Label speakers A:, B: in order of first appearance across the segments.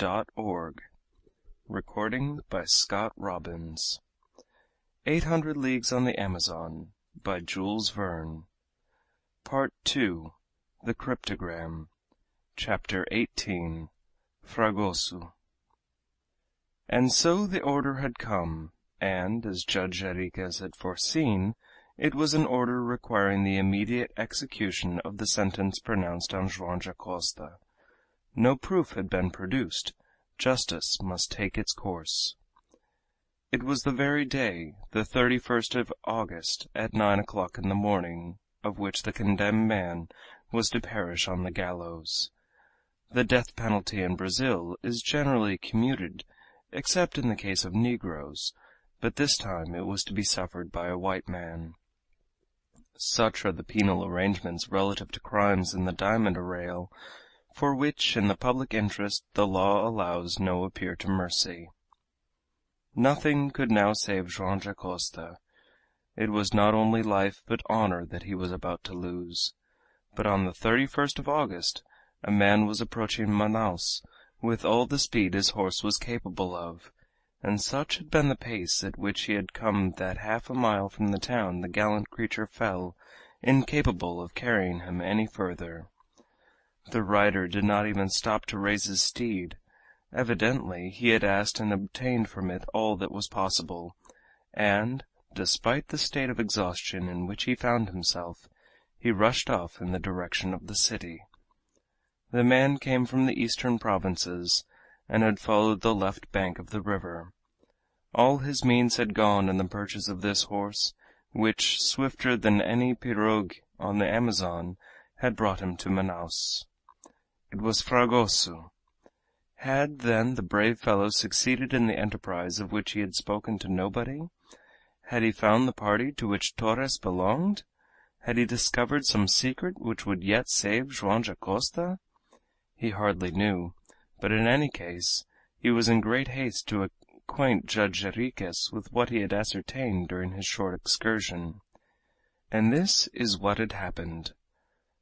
A: Audiobook. Recording by Scott Robbins. 800 Leagues on the Amazon by Jules Verne. Part 2. The Cryptogram. Chapter 18. Fragoso. And so the order had come, and, as Judge Enriquez had foreseen, it was an order requiring the immediate execution of the sentence pronounced on Joam Dacosta. No proof had been produced. Justice must take its course. It was the very day, the 31st of August, at 9 o'clock in the morning, of which the condemned man was to perish on the gallows. The death penalty in Brazil is generally commuted, except in the case of Negroes, but this time it was to be suffered by a white man. Such are the penal arrangements relative to crimes in the diamond arrayal, for which, in the public interest, the law allows no appeal to mercy. Nothing could now save Joam Dacosta. It was not only life but honor that he was about to lose. But on the 31st of August, a man was approaching Manaus with all the speed his horse was capable of, and such had been the pace at which he had come that half a mile from the town the gallant creature fell, incapable of carrying him any further. The rider did not even stop to raise his steed. Evidently he had asked and obtained from it all that was possible, and, despite the state of exhaustion in which he found himself, he rushed off in the direction of the city. The man came from the eastern provinces, and had followed the left bank of the river. All his means had gone in the purchase of this horse, which, swifter than any pirogue on the Amazon, had brought him to Manaus. It was Fragoso. Had, then, the brave fellow succeeded in the enterprise of which he had spoken to nobody? Had he found the party to which Torres belonged? Had he discovered some secret which would yet save Joam Dacosta? He hardly knew, but in any case he was in great haste to acquaint Judge Enriquez with what he had ascertained during his short excursion. And this is what had happened.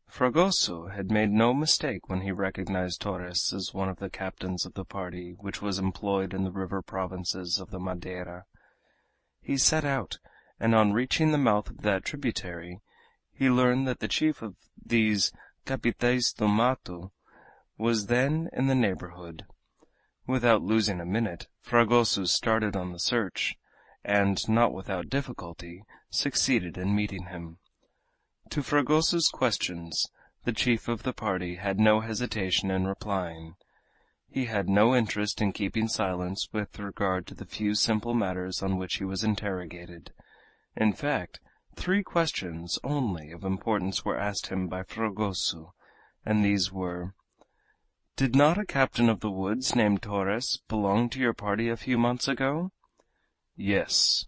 A: Fragoso had made no mistake when he recognized Torres as one of the captains of the party which was employed in the river provinces of the Madeira. He set out, and on reaching the mouth of that tributary, he learned that the chief of these Capitaes do Mato was then in the neighborhood. Without losing a minute, Fragoso started on the search, and, not without difficulty, succeeded in meeting him. To Fragoso's questions, the chief of the party had no hesitation in replying. He had no interest in keeping silence with regard to the few simple matters on which he was interrogated. In fact, 3 questions only of importance were asked him by Fragoso, and these were: "Did not a captain of the woods named Torres belong to your party a few months ago?" "Yes."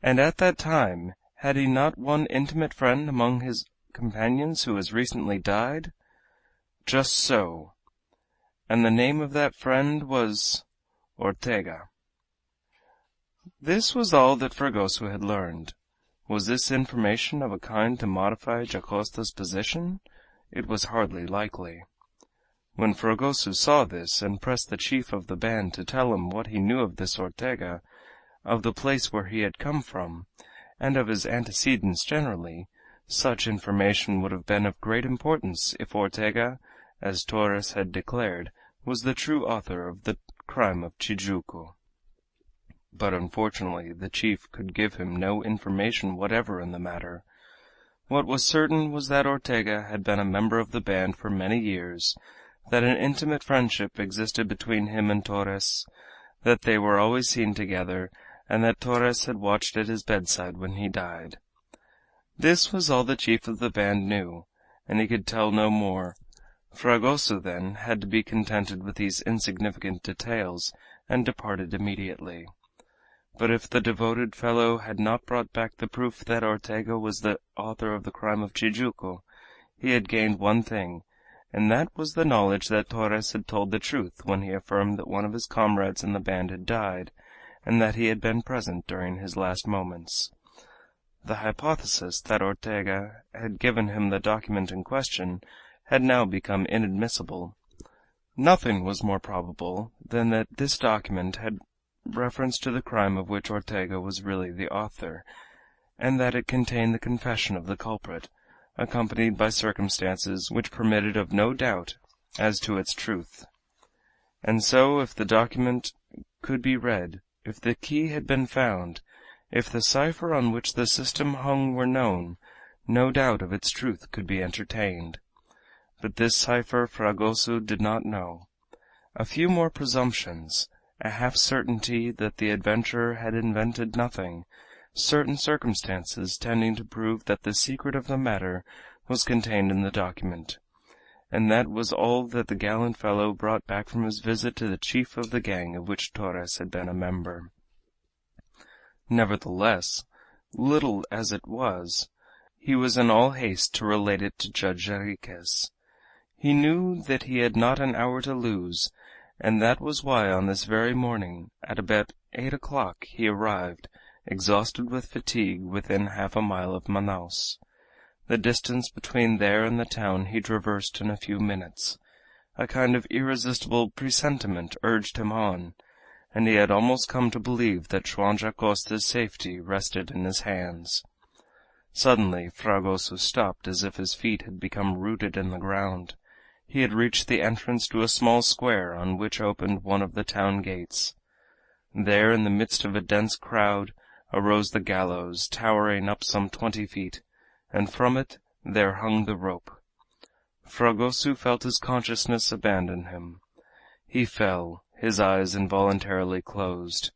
A: "And at that time had he not one intimate friend among his companions who has recently died?" "Just so." "And the name of that friend was Ortega." This was all that Fragoso had learned. Was this information of a kind to modify Dacosta's position? It was hardly likely. When Fragoso saw this, and pressed the chief of the band to tell him what he knew of this Ortega, of the place where he had come from, and of his antecedents generally, such information would have been of great importance if Ortega, as Torres had declared, was the true author of the crime of Tijuco. But unfortunately the chief could give him no information whatever in the matter. What was certain was that Ortega had been a member of the band for many years, that an intimate friendship existed between him and Torres, that they were always seen together, and that Torres had watched at his bedside when he died. This was all the chief of the band knew, and he could tell no more. Fragoso, then, had to be contented with these insignificant details, and departed immediately. But if the devoted fellow had not brought back the proof that Ortega was the author of the crime of Tijuco, he had gained one thing, and that was the knowledge that Torres had told the truth when he affirmed that one of his comrades in the band had died, and that he had been present during his last moments. The hypothesis that Ortega had given him the document in question had now become inadmissible. Nothing was more probable than that this document had reference to the crime of which Ortega was really the author, and that it contained the confession of the culprit, accompanied by circumstances which permitted of no doubt as to its truth. And so, if the document could be read, if the key had been found, if the cipher on which the system hung were known, no doubt of its truth could be entertained. But this cipher Fragoso did not know. A few more presumptions, a half-certainty that the adventurer had invented nothing, certain circumstances tending to prove that the secret of the matter was contained in the document, and that was all that the gallant fellow brought back from his visit to the chief of the gang of which Torres had been a member. Nevertheless, little as it was, he was in all haste to relate it to Judge Jarriquez. He knew that he had not an hour to lose, and that was why on this very morning, at about 8 o'clock, he arrived, exhausted with fatigue, within half a mile of Manaos. The distance between there and the town he traversed in a few minutes. A kind of irresistible presentiment urged him on, and he had almost come to believe that Joam Dacosta's safety rested in his hands. Suddenly Fragoso stopped as if his feet had become rooted in the ground. He had reached the entrance to a small square on which opened one of the town gates. There, in the midst of a dense crowd, arose the gallows, towering up some 20 feet, and from it there hung the rope. Fragoso felt his consciousness abandon him. He fell, his eyes involuntarily closed.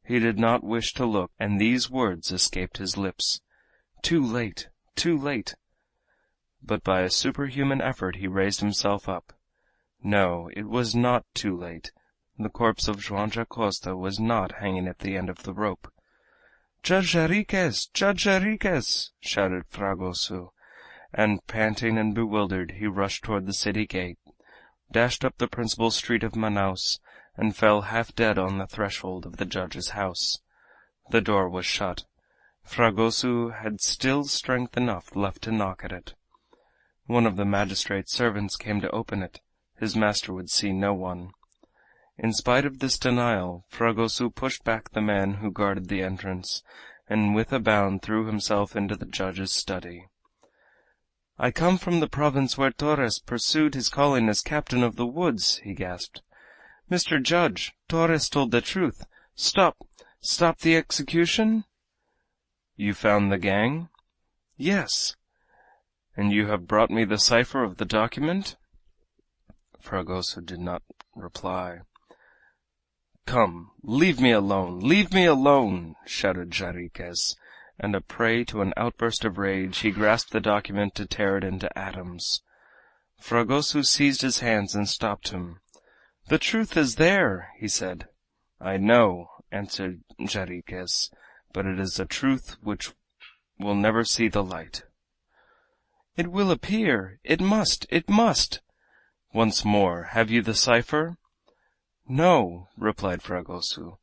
A: He did not wish to look, and these words escaped his lips: "Too late! Too late!" But by a superhuman effort he raised himself up. No, it was not too late. The corpse of Joam Dacosta was not hanging at the end of the rope. "Judge Jarriquez! Judge Jarriquez!" shouted Fragoso, and panting and bewildered he rushed toward the city gate, dashed up the principal street of Manaos, and fell half dead on the threshold of the judge's house. The door was shut. Fragoso had still strength enough left to knock at it. One of the magistrate's servants came to open it. His master would see no one. In spite of this denial, Fragoso pushed back the man who guarded the entrance, and with a bound threw himself into the judge's study. "I come from the province where Torres pursued his calling as captain of the woods," he gasped. "Mr. Judge, Torres told the truth. Stop the execution?" "You found the gang?" "Yes." "And you have brought me the cipher of the document?" Fragoso did not reply. "Come, leave me alone! Leave me alone!" shouted Jarriquez, and a prey to an outburst of rage, he grasped the document to tear it into atoms. Fragoso seized his hands and stopped him. "The truth is there," he said. "I know," answered Jarriquez, "but it is a truth which will never see the light." "It will appear. It must. It must." "Once more, have you the cipher?" "No," replied Fragoso.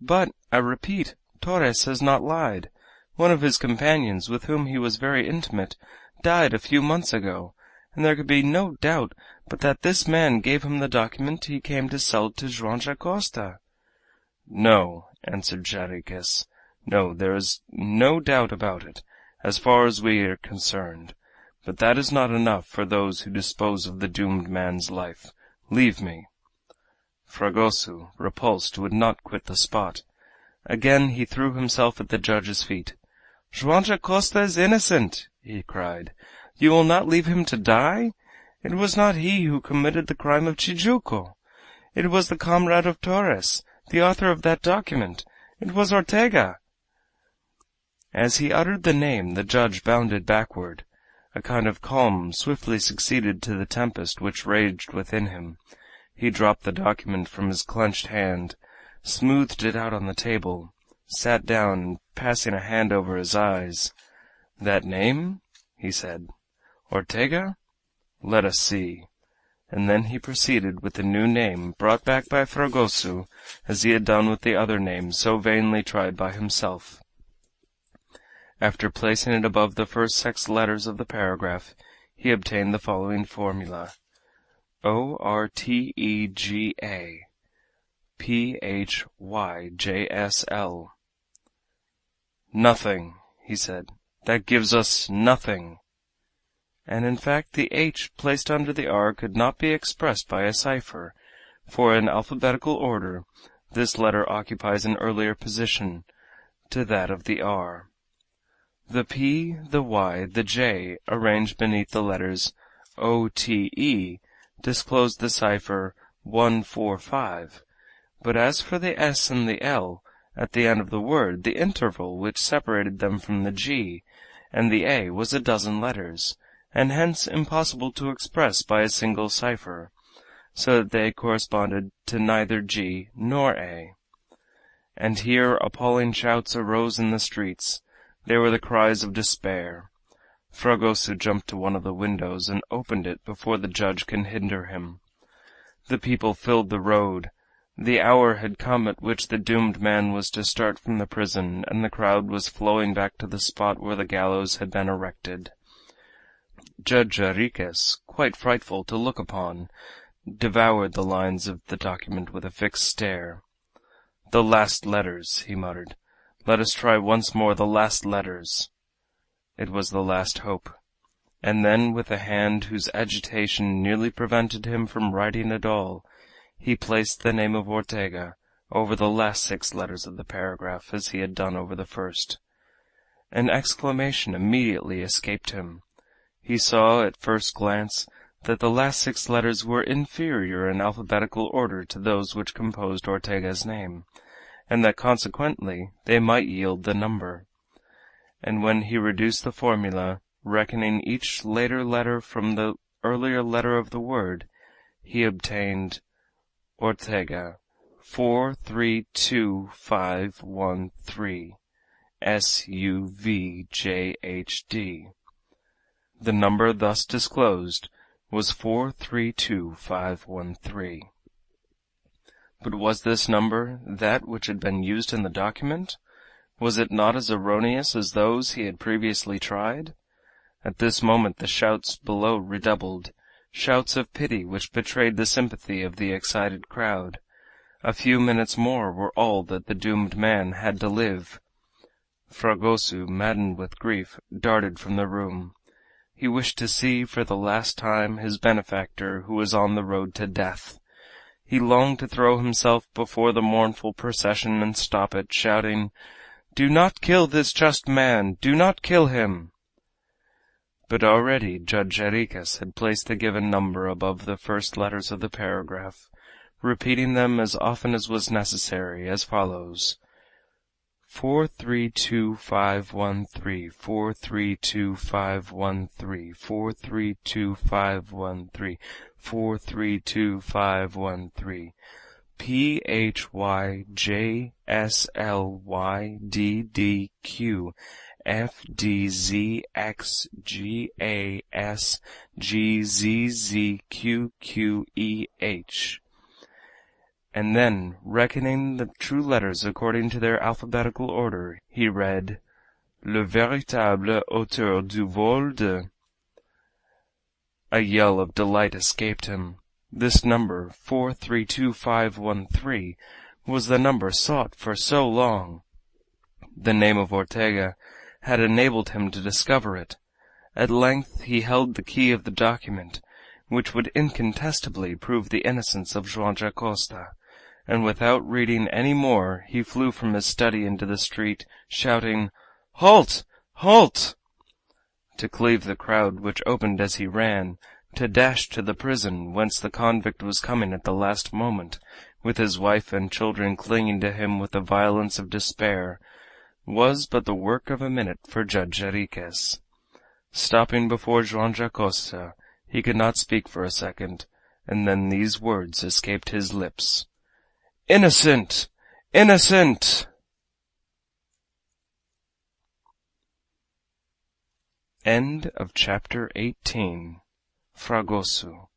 A: "But, I repeat, Torres has not lied. One of his companions, with whom he was very intimate, died a few months ago, and there could be no doubt but that this man gave him the document he came to sell to Joam Dacosta." "No," answered Jarriquez. "No, there is no doubt about it, as far as we are concerned. But that is not enough for those who dispose of the doomed man's life. Leave me." Fragoso, repulsed, would not quit the spot. Again he threw himself at the judge's feet. "Joam Dacosta is innocent!" he cried. "You will not leave him to die? It was not he who committed the crime of Tijuco. It was the comrade of Torres, the author of that document. It was Ortega." As he uttered the name, the judge bounded backward. A kind of calm swiftly succeeded to the tempest which raged within him. He dropped the document from his clenched hand, smoothed it out on the table, sat down, and passing a hand over his eyes, "That name?" he said. "Ortega? Let us see." And then he proceeded with the new name brought back by Fragoso, as he had done with the other name so vainly tried by himself. After placing it above the first 6 letters of the paragraph, he obtained the following formula: Ortega Phyjsl. "Nothing," he said. "That gives us nothing." And in fact the H placed under the R could not be expressed by a cipher, for in alphabetical order this letter occupies an earlier position to that of the R. The P, the Y, the J, arranged beneath the letters OTE, disclosed the cipher 145, but as for the S and the L at the end of the word, the interval which separated them from the G and the A was a dozen letters, and hence impossible to express by a single cipher, so that they corresponded to neither G nor A. And here appalling shouts arose in the streets. They were the cries of despair. Fragoso jumped to one of the windows and opened it before the judge can hinder him. The people filled the road. The hour had come at which the doomed man was to start from the prison, and the crowd was flowing back to the spot where the gallows had been erected. Judge Enriquez, quite frightful to look upon, devoured the lines of the document with a fixed stare. "The last letters," he muttered. "Let us try once more the last letters." It was the last hope. And then, with a hand whose agitation nearly prevented him from writing at all, he placed the name of Ortega over the last 6 letters of the paragraph, as he had done over the first. An exclamation immediately escaped him. He saw, at first glance, that the last 6 letters were inferior in alphabetical order to those which composed Ortega's name, and that consequently they might yield the number. And when he reduced the formula, reckoning each later letter from the earlier letter of the word, he obtained Ortega 432513 SUVJHD. The number thus disclosed was 432513. But was this number that which had been used in the document? Was it not as erroneous as those he had previously tried? At this moment the shouts below redoubled, shouts of pity which betrayed the sympathy of the excited crowd. A few minutes more were all that the doomed man had to live. Fragoso, maddened with grief, darted from the room. He wished to see for the last time his benefactor, who was on the road to death. He longed to throw himself before the mournful procession and stop it, shouting, "Do not kill this just man! Do not kill him!" But already Judge Enriquez had placed the given number above the first letters of the paragraph, repeating them as often as was necessary, as follows: 432513, 432513, 432513, 432513, PHYJSLYDDQ FDZXGASGZZQQEH. And then, reckoning the true letters according to their alphabetical order, he read, "Le véritable auteur du vol de—" A yell of delight escaped him. This number, 432513, was the number sought for so long. The name of Ortega had enabled him to discover it. At length he held the key of the document, which would incontestably prove the innocence of Joam Dacosta, and without reading any more he flew from his study into the street, shouting, "Halt! Halt!" to cleave the crowd which opened as he ran, to dash to the prison, whence the convict was coming at the last moment, with his wife and children clinging to him with the violence of despair, was but the work of a minute for Judge Enriquez. Stopping before Joam Dacosta, he could not speak for a second, and then these words escaped his lips: "Innocent! Innocent!" End of chapter 18. Fragoso.